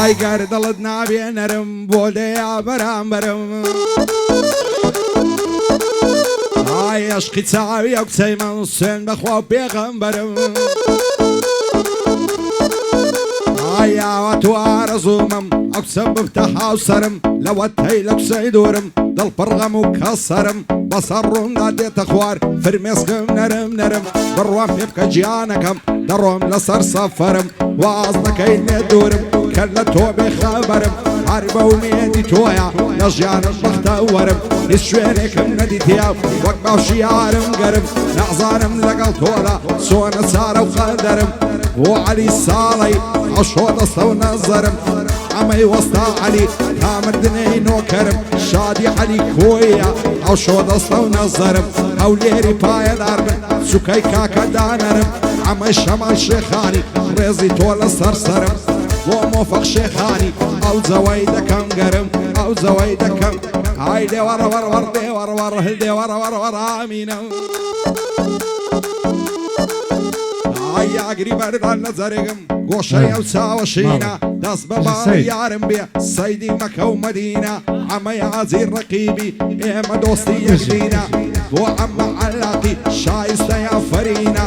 ئای گەر دڵت نابێنەرم بۆ دەیا بەرامبەرم ئای عشقی چاوی ئەو کچەی من سوێن بەخوا و پێغەمبەرم ئای ئاوا تو ئارەزوومم ئەو کچە ببتە هاوسەرم لەوە تەی لە کچەی دوورم دڵ پڕغەم و کەسەرم بەسەر ڕوونا دێتە خوار فرمێسکم نەرم نەرم بڕوام پێ بکە گیانەکەم دەڕۆم لەسەر سەفەرم واز دەکەی لێ دوورم کە لە تۆ بێخەبەرم هەر بەو مێدی تۆیە لە ژیانم بەختە وەرم هیچ شوێنێکم نەدیتیا وەک باشی یارم گەرم نەزانم لەگەڵ تۆدا چۆنە چارە و قەدەرم بۆ عەلی ساڵەی ئەشۆ دەستە و نەزەرم ئەمەی وەستا عەلی تامردنەی نۆکەرم شادی عەلی کۆیە ئەوشۆ دەستە و نەزەرم ئەو لێری پایەدار بن سوکەی کاکە دانەرم ئەمەی شەمەڵ شێخانی ڕێزی تۆ لەسەر سەرم بۆ مۆفەق شێخانی ئەو جەوەی دەکەم گەرم ئەو جەوەی دەکەم ئای دێوەڕەوەڕوەڕ دێوەڕەوەڕ هل دێوەڕەوەڕوەڕ ئامینە ئای یاگری بەردان نەزەرێگم گۆشەی ئەو چاوەشینە دەست بە باڵی یارم بێ سەیدی مەکە و مەدینە ئەمەی عەزیز ڕەقیبی ئێمە دۆستی یەکدینە بۆ ئەمە عەلاقی شایستەی ئەفەرینە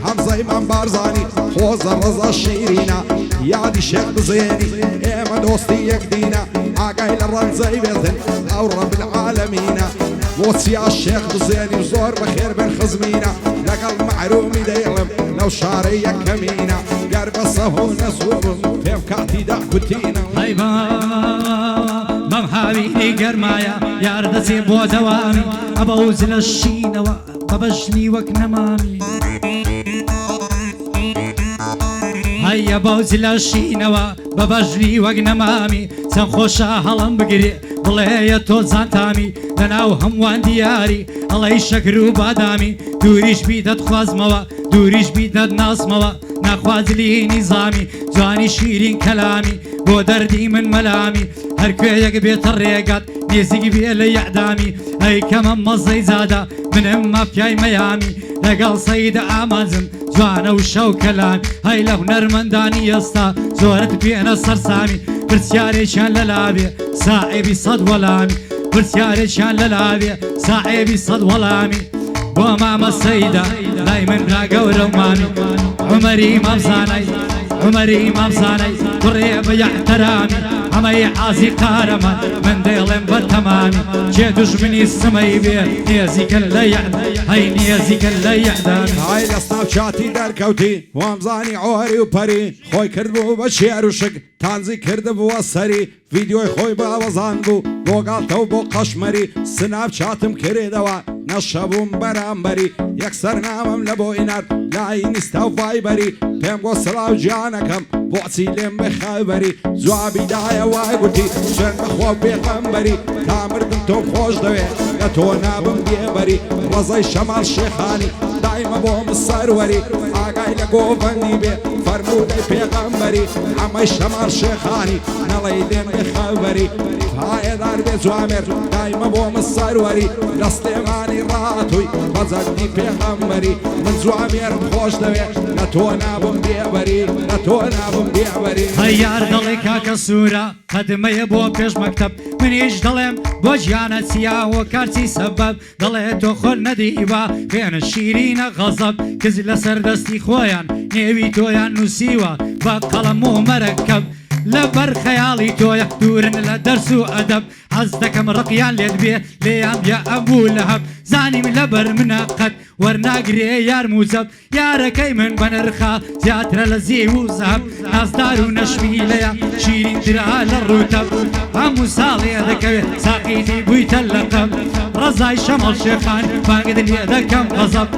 هەمزەی من بارزانی خۆزە ڕەزە شیرینە یادی شێخ بزێنی ئێمە دۆستی یەکدینە ئاگای لە ڕەنجەی بێتن ئەو ڕەب العالەمینە بۆچیا شێخ بزێنی زۆر بەخێر بن خزمینە لەگەڵ مەحرومی دەیڵم لەو شارەی یەکەمینە گەر بە سەهۆ نەسووبم پێم کاتیدا کوتینە هەیبا بەم هاوینەی گەرمایە یار دەچێ بۆ دەوامی ئەبەوز لە شینەوە بە بەژنی وەک نەمامی هەیە بەوز لە شینەوە بە بەژنی وەک نەمامی چەند خۆشە هەڵم بگرێ بڵێیە تۆ زانتامی لەناو هەمووان دیاری ئەڵەی شەکر و بادامی دووریش بی دەتخوازمەوە دووریش بی دەتناسمەوە ناخوازلی نیزامی جوانی شیرین کەلامی بۆ دەردی من مەلامی هەر کوێیەک بێتە ڕێگات نێزیگی بێ لە یەعدامی ئەی کەمە مەزەی زادە منم مافیای مەیامی لەگەڵ سەیدە ئامانزم جوانە و شەو کەلامی هەی لە هونەرمەندانی ئێستا زۆرت بێنە سەرسامی پرسیارێکیان لە لابێ ساحێبی سەد وەلامی پرسیارێکیان لە لابێ ساحێبی سەد وەلامی بۆ مامە سەیدە لای من را گەورە و مامی عومەری مامزانەی عومەری مامزانەی کوڕێ بە یەحتەرامی ئەمەی عازی قارەمان من دێڵێم بە تەمامی چێ دوژمنی سمەی بێ نێزیکە لە یەعدامی هەی نێزیکە لە یەعدامی ئای لە سناوچاتی دەرکەوتی وامزانی ئۆری و پەری خۆی کردبوو بە شێر و شک تانزی کردبووە سەری ڤیدیۆی خۆی باوەزان بوو بۆگاتەو بۆ قەشمەری سناوچاتم کردەوە نەشەبووم بەرامبەری یەکسەر نامم لە بۆ ئینات لای نیستە و ڤایبەری پێم گۆ سڵاو گیانەکەم بۆچی لێم بخەبەری جوابی دایە وای گوتی سوێن بەخوا پێغەمبەری تامردم تۆم خۆش دەوێ لە تۆ نابم بێبەری ڕەزەی شەماڵ شێخانی دایمە بۆم سەروەری ئاگای لە گۆڤەندی بێ فەرموودەی پێغەمبەری ئەمەی شەماڵ شێخانی نەڵەی لێم بخەبەری پایەدار بێ جوامێر دایمە بۆم سەروەری لە سلێمانی ڕاتووی بەجەدی پێغەمبەری من جوامێرم خۆش دەوێ لە تۆ نابم بێبەری لە تۆ نابم بێبەری هەیار دەڵێ کاکە سوورە قەدمەیە بۆ پێش مەکتەب منیش دەڵێم بۆ گیانە چیاوە کارچی سەبەب دەڵێ تۆ خۆر نەدیبا خوێنە شیرینە غەزەب کەس لەسەر دەستی خۆیان نێوی تۆیان نووسیوە بە قەڵەم و مەرەکەب لەبەر خەیاڵی تۆیە دوورن لە دەرس و ئەدەب حەز دەکەم ڕقیان لێت بێ لێیان بیا ئەبوو لە هەب زانیم لەبەر منە قەت وەرناگرێ یار موزەب یارەکەی من بەنرخا زیاترە لە زێ و زەهەب نازدار و نەشمیلەیە شیرین درا لە ڕوتەب هەموو ساڵێ دەکەوێت ساقیتی بوویتە لەقەب ڕەزای شەمەڵ شێخان بانگت لێ دەکەم غەزەب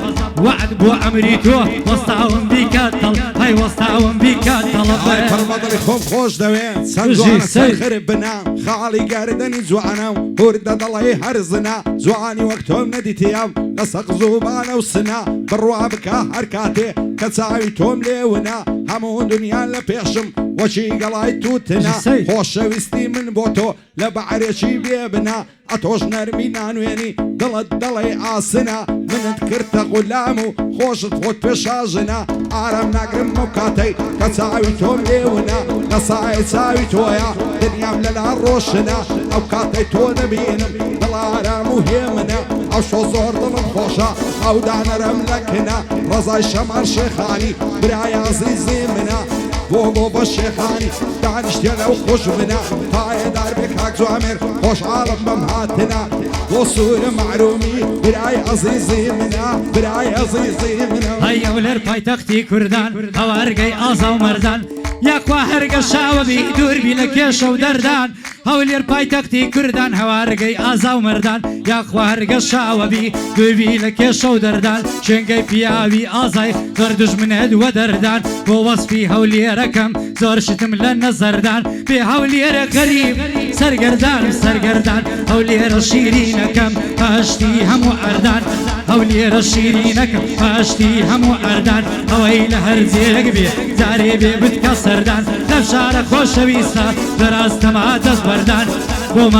وعد بۆ ئەمری تۆ وەستاوم بیکات تەڵ هەی وەستاوم بیکات تەڵەبە پەرمەدڵی خۆم خۆش دەوێت چەند جوانە سەرخرب بنا خاڵی گاردەنی جوانە و هوردە دەڵێ هەرزنا جوانی وەک تۆم نەدیتیام لە سەقز و بانە و سنا بڕوا بکە هەر کاتێ کە چاوی تۆم لێونا هەموو دنیان لە پێشم وەچی گەڵای تووتنا خۆشەویستی من بۆ تۆ لە بەعرێکی بێ بنا ئەتۆش نەرمی نانوێنی دڵت دەڵێ ئاسنا منت كرت غلامو خوشت خود بشاجنا عرم نقرم مكاتي كتساوي توم ليونا نصاي تساوي تويا دنيا ملنا روشنا او كاتي تو نبينم دلارا مهمنا او شو زور ضمن خوشا او دانا رملكنا رزاي شمر شيخاني براي عزيزي منا بوغو بالشيخاني دانشتنا وخوش منا هاي داربك هاك زعمر خوش عالم بمهاتنا وصول معرومي براي عزيزي منا براي عزيزي منا هيا ولر پایتختی کردان هوارگی آزا و مردان یاکوا هرگا شاو بی دور بی لکیش و دردان هولر پایتختی کردان هوارگی آزا و مردان یاکوا هرگا شاو بی دور بی لکیش و دردان شنگی پیاوی آزای زور دجمند و دردان بو وصفی هولرکم زور شتم لنظردان بی هولر غریب سرگردان هولر شیرینکم پاشتی همو اردان هولر شیرینکم پاشتی همو اردان هوای لهر زیرگ بی زاری بی بتکسردان لفشار خوشویستا دراز تما دست بردان بو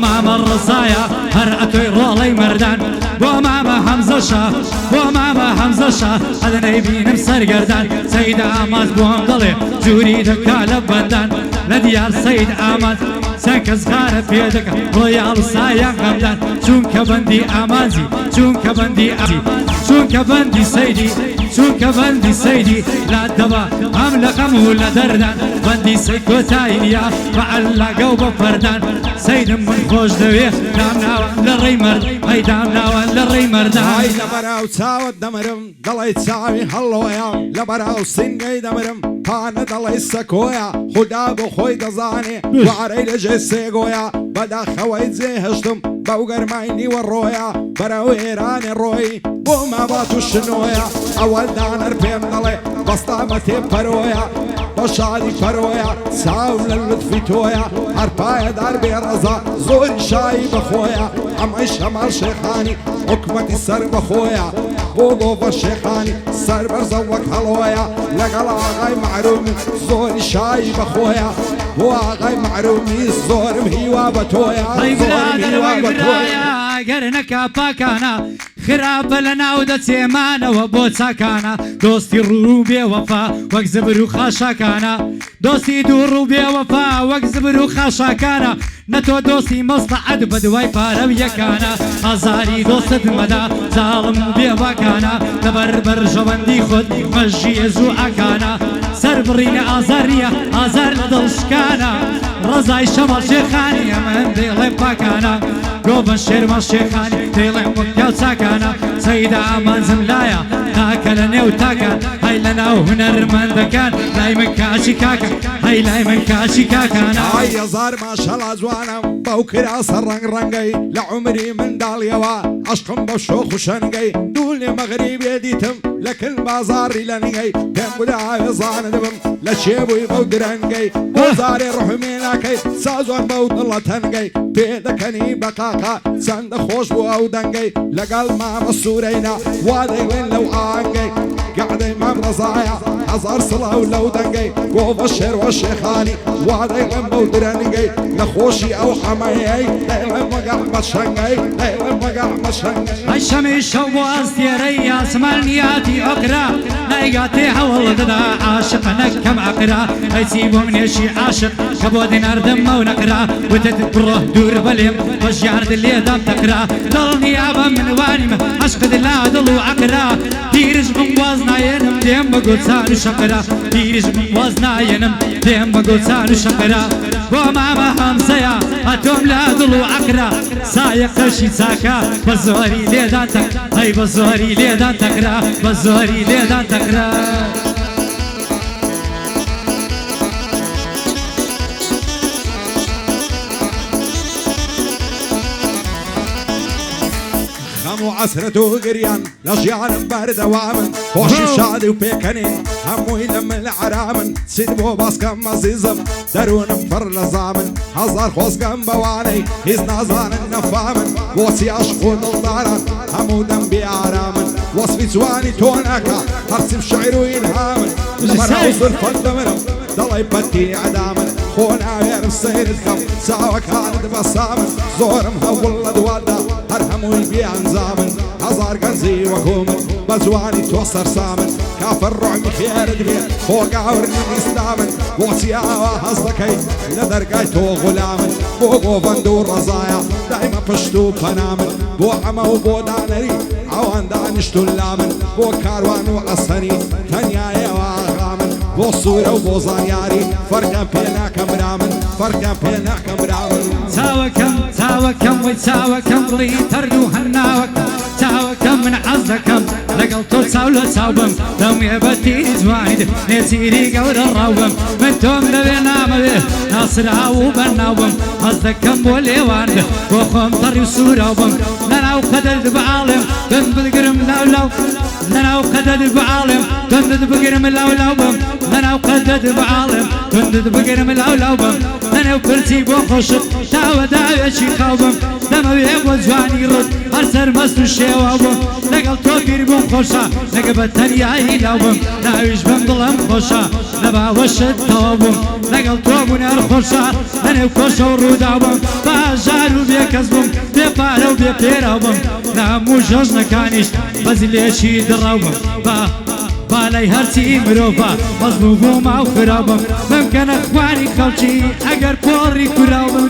ماما الرصايا هر اتوی رولی مردان بو ماما حمزه شاه هذا نبینم سرگردان سید آماز بوم دلی جوری دکا لبندان لدیار سید آماز سنکز خانه پیدک رویال سایان غمدان چون که بندی آمازی چون که بندی سیدی لا دبا هم لقم ولا دردان بندی سید کوتاینیا معلقه و بفردان سیدم من خوش دویه دام ناوان لری مرد ای دام ناوان لری مردان هاي لبراو تساوت دمرم دلي تساوي هلويا لبراو سنجي دمرم كان دلي سكويا خدا بخوي دزاني وعري لجي سيقويا بدا خويت زي هشتم بوغر مايني والرويا براو ايراني الروي وما باتو شنويا اول دانر بيم دلي بسطامتي برويا بشادي برويا ساوم للطفي تويا هربايا داربي رزا زور شاي بخويا عمي شمال شيخاني حكمتي سر بخويا بوغو بالشيخاني سر برزوك هلويا لقل آغاي معرومي زور شاي بخويا واغاي معرومي زور مهيوا بتويا گرنکا پاکانا خراب لنا و د سیمانه و بۆ چاکانە دۆستی ڕوو بێ وەفا وەک زبر و خاشاکانە دۆستی دوو ڕوو بێ وەفا وەک زبر و خاشاکانە نەتۆ دۆستی مەسلحەت بە دوای پارە و یەکانە ئازاری دۆستت مەدا زاڵم و بێباکانە لەبەر بەرژەوەندی خۆت مەژیە زوو ئاکانە سەر بڕینە ئازار نییە ئازار لە دڵشکانە ڕزای شەمەڵ شێخانی ئەمەم دێڵێ پاکانە گۆبن شێرمەڵ شێخانی دێڵێ وەکیاو چاکانە سەیدا ئامانزم لایە تاکە لە نێو تاکە هەی لە ناو هونەرمەندەکان لای من کاچی کاکە هەی لای من کاچی کاکانە هاي هزار ماشەڵا جوانم بەو کراسە ڕەنگ ڕەنگەی لە عمری منداڵیەوە عەشقم بە شۆخ و شەنگەی دوولێ مەغریبێ دیتم لەکن بازاڕی لە نگەی پێم بودا هێزانە دەبم لە چێبووی بەو درەنگەی بۆزارێ ڕحمێناکەی سازۆن بەو دڵە تەنگەی پێ دەکەنی بەقاقا چەندە خۆش بوو ئەو دەنگەی لەگەڵ مامە سوورەینا وا دەیڵێن لەو ئاهەنگەی قعدەی مام ڕەزایە هەزار سڵاو لەو دەنگەی بۆ بە شێروە شێخانی وا دەیڵێن بەو درەنگەی نەخۆشی ئەو حەمەیەی دەیڵێن وەگەڵ بە شەنگەی دەیڵێن وەگەڵ بە شەنگەی ئەی شەمی شەو بۆ ئەستێرەی یاسمانیاتی ئۆکرا نایگاتێ هەوڵ دەدا عاشق نەکەم عەقرا ئەیچی بۆ منێشی عاشق کە بۆ دێناردەمە و نەقرا وتت بڕۆ دوور بەلێم بەژیار دلێدام تەقرا دڵنیا بە منوانیم عەشقت لا دڵ و عەقرا پیرش بم واز نایەنم دێم بە گۆچان و شەقرا پیرش بم واز نایەنم دێم بە گۆچان و شەقرا بۆ مامە هەمزەیە هەتۆم لا دڵ و عەقرا سایەقەشی چاکە بە زۆری لێدان تەق هەی بە زۆری لێدان تەقرا بە زۆری لێدان تەقرا وعسرة وقريان لجيان بردوامن خوشي شادي وبيكنين هموي لم العرامن سيد بو باسكم مزيزم درون فر لزامن هزار خوزكم بواني هيز نازان النفامن وصي عشقون الداران همو دم بيعرامن وصفي جواني توناكا هرسم شعر وإلهامن لمن أوصل فندمن ضلي بتي عدامن خونا غير سەیرت کەم چاوەکانت بەسا من زۆرم هەوڵ لە دوادا هەر هەمووی بێئەنجامن هەزار گەنجی وەکو من بە جوانی تۆ سەرسامن کافر ڕۆمی خێرت بێ خۆگاورنی ئیسلامن بۆچی ئاوا هەز دەکەی لە دەرگای تۆ غولامن بۆ گۆڤەند و ڕەزایە دایمە پشت و پەنامن بۆ ئەمە و بۆ دانەری ئەوان دانیشتون لامن بۆ کاروان و ئەسەنی تەنیایەوە ئاغامن بۆ سوورە و بۆ زانیاری فەرقیان پێ ناکەم برامن فەرقیان پێ ناکەم برامن چاوەکەم وەی چاوەکەم بڵی تەرد و هەناوەکەم چاوەکەم من حەز دەکەم لەگەڵ تۆ چاو لە چاو بم دەمێ بەتیری جوانیت نێچیری گەورە ڕاو بم من تۆم لەوێ نامەوێ ناسراو و بەرناو بم حەز دەکەم بۆ لێواند بۆ خۆم تەڕی و سوورەو بم لەناو قەدەت بەعاڵێم بم بگرم لاو لەناو قەدەت بەعاڵێم بندت بگرم لاو بم لەناو قەدەت بەعاڵێم بندت بگرم لاو بم لەنێو پرچی بۆ خۆشت تاوە داوێکی خاو بم دەمەوێ بۆ جوانی ڕوت هەر سەرمەست و شێوا بم لەگەڵ تۆ بیر بووم خۆشە لەگە بە تەنیایی لاو بم ناویش بم دڵم خۆشە لە باوەشت تەوا بووم لەگەڵ تۆ بوون هەر خۆشە لەنێو کۆشە و ڕوودا بم باژار و بێکەس بووم بێ پارە و بێ پێراو بم لە هەموو ژۆژنەکانیش بەزلێکی دڕاو بم بالای هەرچی مرۆڤە مەزلوم بووم ئاو خراو بم بمکەنە خواری خەڵکی ئەگەر پۆڕی کوراو بم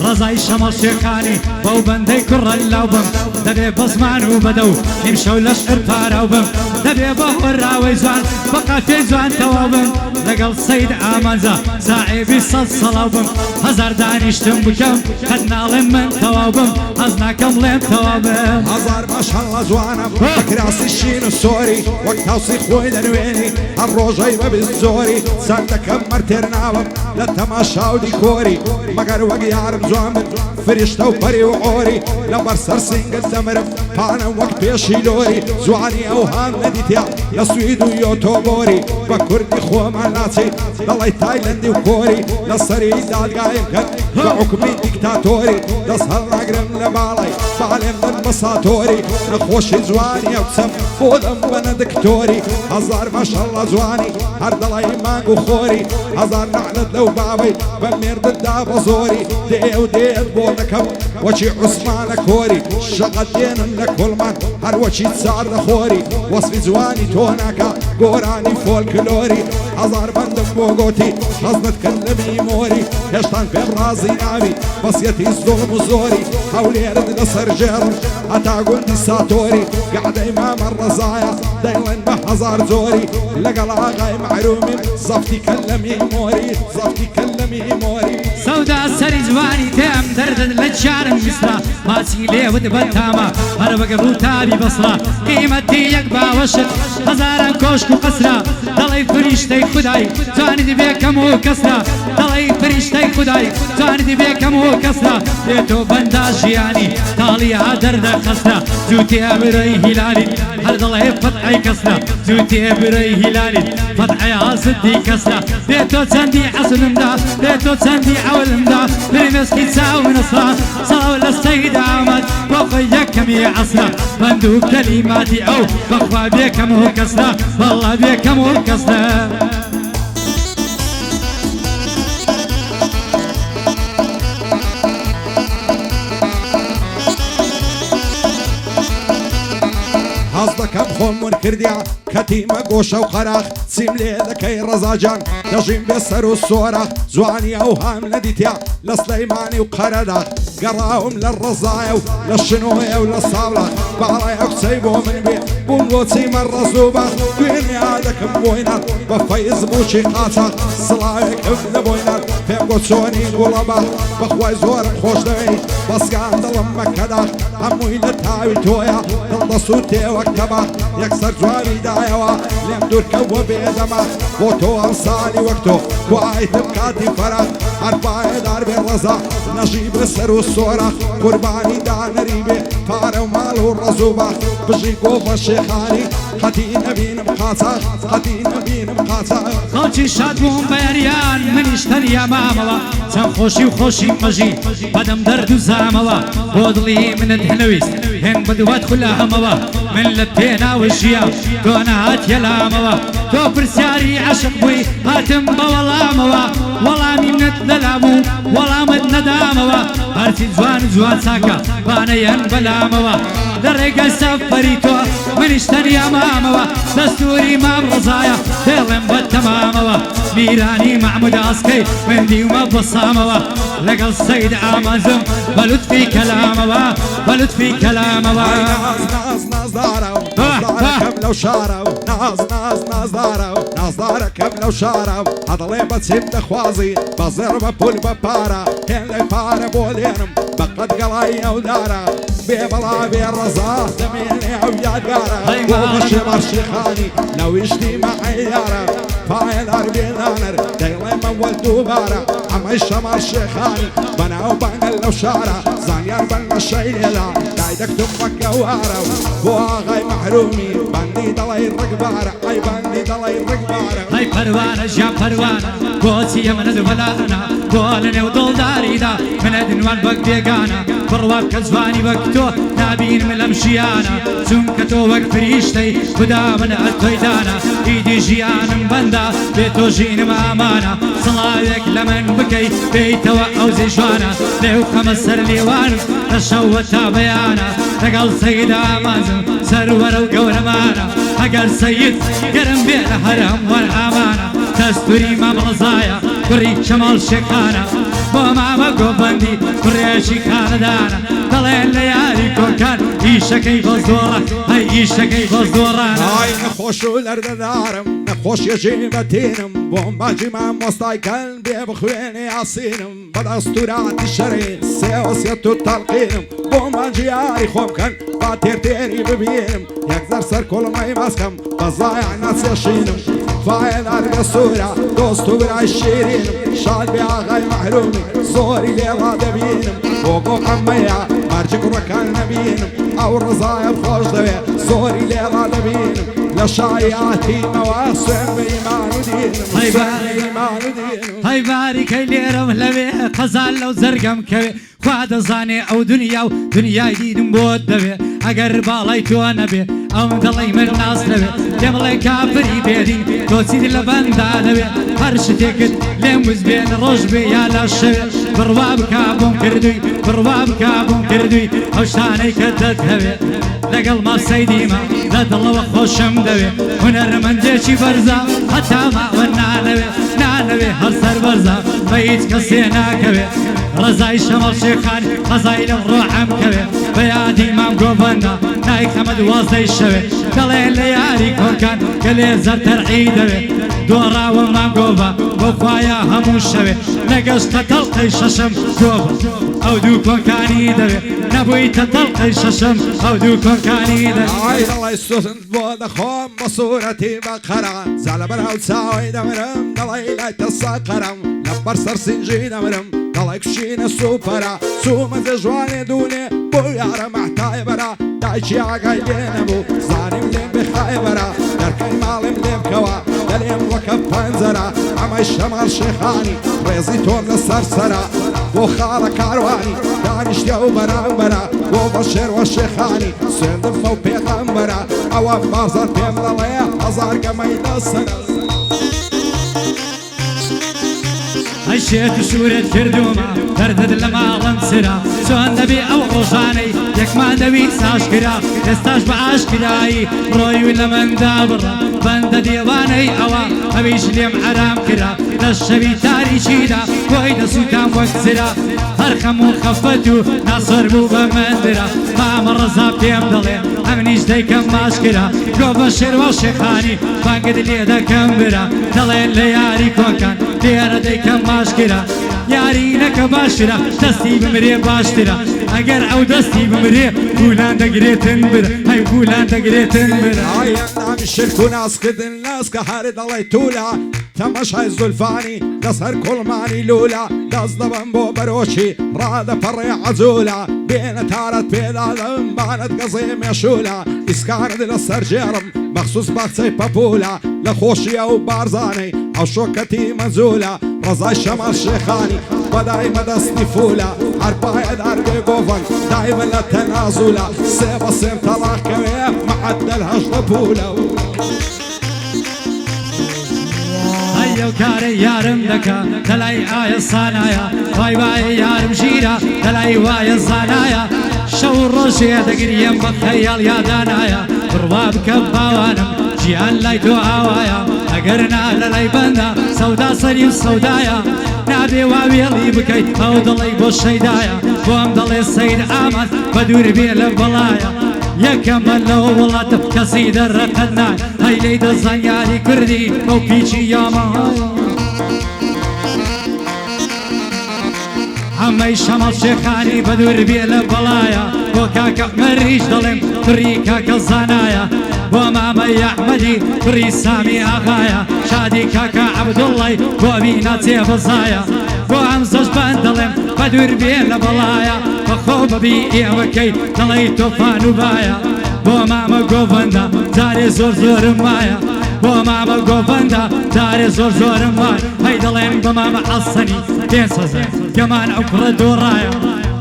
ڕزای شەمەڵچێکانی بەو بەندەی کوڕە لاو بم دەبێ بە زمان و بەدە و نیم شەو لە شعر پاراو بم دەبێ بە هۆراوەی جوان بە قافێی جوان تەواو بم لەگەڵ سەید ئامانجا ساعێبی سەد سەڵاو بم هەزار دانیشتم بکەم قەت ناڵێم من تەواو بم هەز ناکەم لێم تەواو بم هەزار ماشەڵڵە جوانم بەکراسی شین و سۆری وەک تاوسی خۆی دەنوێنی هەر ڕۆژەی بەبیست زۆری چەند دەکەم مەرتێر ناوم لە تەماشا و دیکۆری مەگەر وەک یارم جوان بن فریشتە و پەری و ئۆری لەبەر سەر سینگت دەمرم پانم وەک پێشی لۆری جوانی ئەوهام نەدیتیا لە سوید و یۆتۆبۆری بە کوردی خۆمان ناچی دەڵی تایلەندی و کۆری لە سەری دادگایم کرد بە حکمی دیکتاتۆری دەست هەڵناگرم لە باڵی باڵێم دەن بە ساتۆری نەخۆشی جوانی ئەو قسەم بۆ دەم بەنە دکتۆری هەزار ماشەڵڵە جوانی هەر دەڵی مانگ و خۆری هەزار نەعلت لەو بابەی بە مێردتدا بە زۆری دێ و دێت بۆ دەکەم وەچی عوسمانە کۆری شەقەت دێنم لە کۆڵمان هەر وەچی چار دەخۆری وەسفی جوانی تۆ ناکە گۆرانی فۆلکلۆری هەزار بەندم بۆ گۆتی حەزت کرد لە میمۆری هێشتان پێم ڕازی ناوی بەسیەتی زۆڵم و زۆری هەولێرت لەسەر ژێڕم هەتا گوندی ساتۆری گەعدەی مامە ڕەزایە دەیڵێن بە هەزار جۆری لەگەڵ ئاغای معرومیم زەفتی کە لە میمۆری زەفتی کە لە میمۆری سەودا سەری جوانی تێم دەردت لە چارم میسرا ماچی لێوت بەتامە هەر وەک ڕووتابی بەسرا قیمەتی یەک باوەشت هەزاران کۆشک و قەسرا دەڵی فریشتەی خودای جوانی دەبێکەم و کەسرا دەڵی فریشتەی خودای جوانی دەبێکەم و کەسرا بێتۆ بەندا ژیانی تاڵیا دەردە خەسرا جووتێ برەی هیلالی هەر دەڵێ فەتحی کەسرا جووتێ برەی هیلالی فەتحی ئاسدی کەسرا بێتۆ چەندی عەسلمدا بێتۆ چەندی عەولمدا برمێسکی چاو منەسرا ساو لە سەید ئامەد بۆ خۆی یەکەمی عەسرا بەند و کەلیماتی ئەو بەخوا بێکەم و کەسرا وەڵڵا بێکەم و کەسرا حەز دەکەم خۆم ون کردیا کەتیمە گۆشە و قەراخ چیم لێ دەکەی ڕەزاجان دەژیم بێ سەر و سۆرە جوانی ئەوهام نەدیتیا لە سلەیمانی و قەرەدا گەڕاوم لە ڕەزایە و لە شنۆیە و لە ساڵە باڵای ئەو قسەی بۆ من بێ بوون بۆ چیمە ڕەزوبە دوێنیا دەکەم بۆینات بە فەیز بووچی قاچە سڵاوێکم لە بۆینات پێم بۆ چۆنی گوڵەبە بەخوای زۆرم خۆش دەوێت بەسکان دڵم مەکەدا هەمووی لە تاوی تۆیە دڵدەست و تێوەکەبە یەکسەر جوانی دایەوە لێم دوورکەوە بێدەمە بۆ تۆ ئەم سالی وەک تۆ کوایتم کاتی فەرە هەر پایەدار بێ ڕەزا نەژی بە سەر و سۆرە قوربانی دانەری بێ پارە و ماڵ و ڕەزوبە بژی گۆڤە شێخانی قەتی نەبینم قاچە قەتی نەبینم قاچە خەڵکی شاد بووم بە یاریان منیش تەنیا مامەوە چەند خۆشی و خۆشی مەژی بەدەم دەرد و زامەوە بۆ دڵی منت هەنەویست هێن بەدوات خولا هەمەوە من لە پێناوە ژیا تۆ نەهاتیە لامەوە تۆ پرسیاری عەشق بووی هاتم بە وەڵامەوە وەڵامی منت نەلابوو وەڵامت نەدامەوە هەرچی جوان جوان چاکە بانەیەن بەلامەوە لە ڕێگەی سەفەری تۆ منیش تەنیا مامەوە دەستوری مام ڕزایە دێڵێم بە تەمامەوە میرانی محمود ئاسکەی من دیومە بەسامەوە لەگەڵ سەید ئامازم بە لوتفی کەلامەوە بە لوتفی کەلامەوە ناز نازدارە نازدارەکەم لەو شارە ناز نازدارە نازدارەکەم لەو شارە هەدڵێ بە چیم دەخوازی بە زێڕ بە پول بە پارە هێندەی پارە بۆ لێنم بە قەت گەڵای ئەودارە بێ بەڵا بێ ڕەزا دەمێنێ ئەو یادگارە بۆ بەشێ باشیخانی لەویشتی مەعەیارە پایەدار بێدانەر دەیڵێ مەوەل دووبارە ئەمەی شەمال شێخانی بەناو بەنگەل لەو شارە زانیار بەنگە شەیلێدا دایدەکتم بەکەوارە بۆ ئاغای مەحرومی بەندی دەڵی ڕگبارە ئەی بەندی دەڵی ڕگبارە ئەی پەروانە ژیان پەروانە بۆچیە منەت بەلانە بۆ لە نێو دڵداریدا منە دنوان بەک بێگانە بڕوات کە جوانی وەک تۆ نابینم لەم ژیانە چونکە تۆ وەک فریشتەی خدا منە ئەتۆی دانە ئیدی ژیانم بەندا بێ تۆ ژینم ئامانە سڵاوێک لە من بکەی بێیتەوە ئەو زێژوانە لێو خەمە سەر لێوانم لە شەوە تا بەیانە لەگەڵ سەیدا ئامانزم سەروەرە و گەورەمانە ئەگەر سەید گەرم بێ لە هەرم وەرئامانە دەستوری مام ڕزایە کوڕی شەماڵ شێخانە بۆ مامە گۆبەندی کوڕێکی خانەدانە دەڵێن لە یاری کۆکان ئیشەکەی بە زۆڕە هەی ئیشەکەی بە زۆڕانە ئای نەخۆش و لەردەدارم نەخۆش یەژێ بەتێنم بۆم باجی مامۆستای کەن بێ بخوێنێ یاسینم بە دەستوراتی شەڕێ سێوەسیەت و تەڵقینم بۆم باجی یاری خۆم کەن با تێرتێری ببینم یەکزەر سەر کۆڵمەی بەسکەم بە زایع نەچێشینم فایەدار بێ سوورە دۆست و برای شیرینم شاد بێ ئاغای مەحرومی زۆری لێڵا دەبینم بۆ ئەمەیە مەرجی کوڕەکان نەبینم ئەو ڕزایە خۆش دەوێ زۆری لێڵا دەبینم لە شایعاتینەوە سوێن بە ئیمان و دینم هەی باریکەی لێرەم لەوێ قەزان لەو زەرگەم کەوێ خوا دەزانێ ئەو دنیا و دنیای دیدم بۆت دەوێ ئەگەر باڵای تۆ نەبێ ئەو دەڵی من ناز نەوێ لێم بڵێ کافری بێدین تۆچیت لە بەندا دەوێ هەر شتێکت لێم وز بێن ڕۆژ بێ یا لە شەوێ بڕوا بکا بۆم کردووی بڕوا بکا بۆم کردووی ئەو شانەی کە دەتهەوێ لەگەڵ ماسەی دیمە لە دڵەوە خۆشم دەوێ هونەرمەندێکی بەرزە هەتا ماوە نانەوێ هەر سەر بەرزە بە هیچ کەسێ ناکەوێ ڕزای شەمەڵ شێخان قەزای لەم ڕۆحەم کەوێ بە یادی مام گۆڤەندا نایکەمە دوازدەی شەوێ دەڵێن لە یاری کۆکان کە لێ زەرتەرعی دەوێ دۆڕاوە مام گۆڤە بۆ خوایە هەموو شەوێ نەگەشتە تەڵقەی شەشەم گۆڤە ئەو دوو کۆنکانی دەوێ نەبوویتە تەڵقەی شەشەم ئەو دوو کۆنکانی دەوێ ئای دەڵی سوزن بۆ دەخۆم بە سوورەتی بەقەرە جا لە بەراو چاوی دەمرم دەڵی لای تەساقەرم لەبەر سەر سینجی دەمرم دەڵی کوشینە سوپەرە چوومە دەژوانێ دوونێ بۆ یارە مەحتای بەرە دایکی ئاگای لێ نەبوو زانیم لێم بخای بەرە دەرکەی ماڵیم لێ بکەوە دەلێم وەکە پەنجەرە ئەمەی شەماڵ شێخانی ڕێزی تۆم لەسەر سەرە بۆ خاڵە کاروانی دانیشتە و بەرامبەرە بۆ بە شێروە شێخانی سوێندم بەو پێغەمبەرە ئەوە بازار پێم دەڵێ هەزار گەمەی لەسەرە ئەی شێت و شوورت کردومە دەردت لە ماڵم سرا چۆن دەبێ ئەو ڕۆژانەی یەکمان دەوی ساشکرا ئێستاش بە ئاشکرایی ڕۆی لە مندا بڕە بەندە دێوانەی ئەوە ئەویش لێم حرام کرا لە شەوی تاریچیدا بۆی دەسووتام وەک زرا هەر خەم و خەفەت و ناسەر بوو بە مندرا مامە ڕەزا پێم دەڵێ ئەمنیش دەیکەم ماشکرا گۆ بە شێروە شێخانی بانگت لێ دەکەم برا دەڵێن لە یاری کۆکان لێرە دەیکەم ماشکرا یاری نەکە باشرا دەستی بمرێ باشترا ئەگەر ئەو دەستی بمرێ گولان دەگرێتن برە هەی گولان دەگرێتن برە نامی شرک و ناسکردن ناسکە هەر دەڵی توولا تەمەشای زولفانی لەسەر کوڵمانی لولا دەست دەبم بۆ بەرۆشی ڕادەپەڕێ عەجوولا بێنە تارەت پێدادەم بانت گەزێ مێشولا ئیسکارت لەسەر جێڕم مەخسوس باخچەی پەپولا لە خۆشیە و بارزانەی ئەو شۆکەتی مەجوولا ڕزای شەماڵ شێخانی بەدایمە دەستی فولا هەر پایەدار بێ گۆڤەن دایمە لە تەنازولا سێ بە سێم تەڵاقەوێ مەعەدەل هەژدە پولا لەو کارە یارم دەکا دەلای ئایە سانایە وای وایە یارم ژیرە دەلای وایە زانایە شەو ڕۆژێ دەگریم بە خەیاڵ یادانایە بڕوا بکە باوانم گیان لای تۆ ئاوایە ئەگەر نا لە لای بەندە سەودا سەری و سەودایە نابێ واوێڵی بکەیت ئەو دڵی بۆ شەیدایە بۆم دەڵێ سەید ئاماد بە دوور بێ لە بەڵایە یەکەمە لەو وڵاتە کەسی دەڕەقەت نای هەی لەی دەزانیاری کوردی بەو پیچی یامایە ئەمەی شەمەڵ شێخانی بە دوور بێ لە بەڵایە بۆ کاکە مەریش دەڵێم کوڕی کاکە زانایە بۆ مامەی ئەحمەدی کوڕی سامی ئاغایە شادی کاکە عەبدوڵڵی بۆ بینە جێبەزایە بۆ ئەم زەش بەند دەڵێم بە دوور بێ لە بەڵایە بەخۆ بەبی ئێوەکەی دەڵێی تۆفان و بایە بۆ مامە گۆڤەندە جارێ زۆر زۆرم وایە بۆ مامە گۆڤەندە جارێ زۆر زۆرم وایە هەی دەڵێن بە مامە ئەسەنی پێنج گەمان ئەو کوڕە دۆڕایە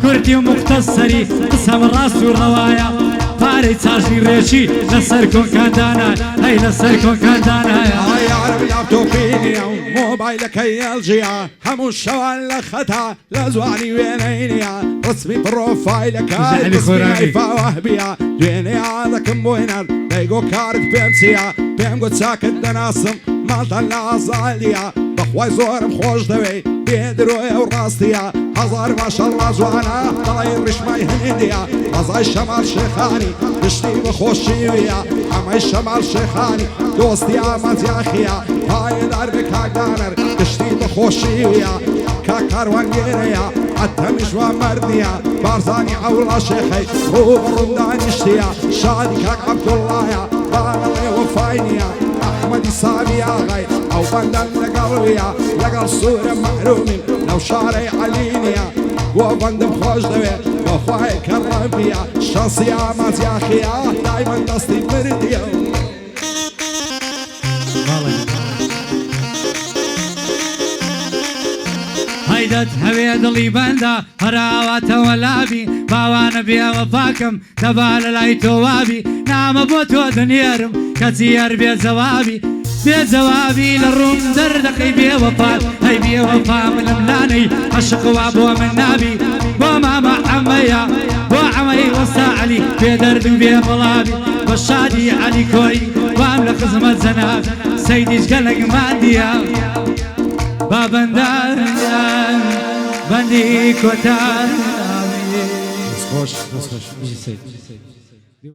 کوردی و مختەسەری قسەم ڕاست و ڕەوایە پارەی چاشنی ڕێژی لەسەر کۆکاندانە هەی لەسەر کۆکاندانایە یارم لاپتۆپینیە و مۆبایلەکەی ئەلژیە هەموو شەوان لە خەتا لە زوانی وێنەی نییە ڕسمی پرۆفایلەکە ڕسمی فاوەهبیە دوێنێ ئادەکەم بۆی نەر دەیگۆ کارت پێم چییە پێم گوت چاکت دەناسم ماڵتان لە ئازالیە بەخوای زۆرم خۆش دەوێ بێدرۆیە و ڕاستیە هەزار ماشەڵڵا جوانە دەڵی ڕیشمای هەنێندیە ڕەزای شەمال شێخانی گشتی بەخۆشیویە ئەمەی شەمال شێخانی دۆستی ئامانجیاخیە پایەدار بێ کاکدانەر گشتی بەخۆشیویە کاکاروانگێرەیە ئەتەمیش وا مەردیە بارزانی ئەوڵا شێخەی ڕوو بەڕوندانیشتیە شادی کاک عەبدوڵڵایە بانەڵێ وەفای نییە ئەحمەدی سامی ئاغای ئەو بەندەن لەگەڵویە لەگەڵ سوورە مەحرومین لەو شارەی عەلینیە بۆ بەندم خۆش دەوێت بەخوای کەڕەبیە شەنسی ئامانجیاخیە دایمەن دەستی مردیە هەیدەت هەوێ دڵی بەندە هەراواتەوە لابی باوانە بێوە پاکەم دەبا لە لای تۆوابی نامە بۆ تۆ دنێرم کەچی هەر بێجەوابی بێجەوابی لە ڕوون دەردەقەی بێوەپات هەی بێوەپا منم لانەی عەشقوا بۆ من نابی بۆ مامە عەمەیە بۆ عەمەی وەستا عەلی بێدەرد و بێ بەڵابی بە شادی عەلی کۆی وام لە خزمەت جەناب سەیدیش گەلێک مادیە با بەندان بەندی کۆتان خوش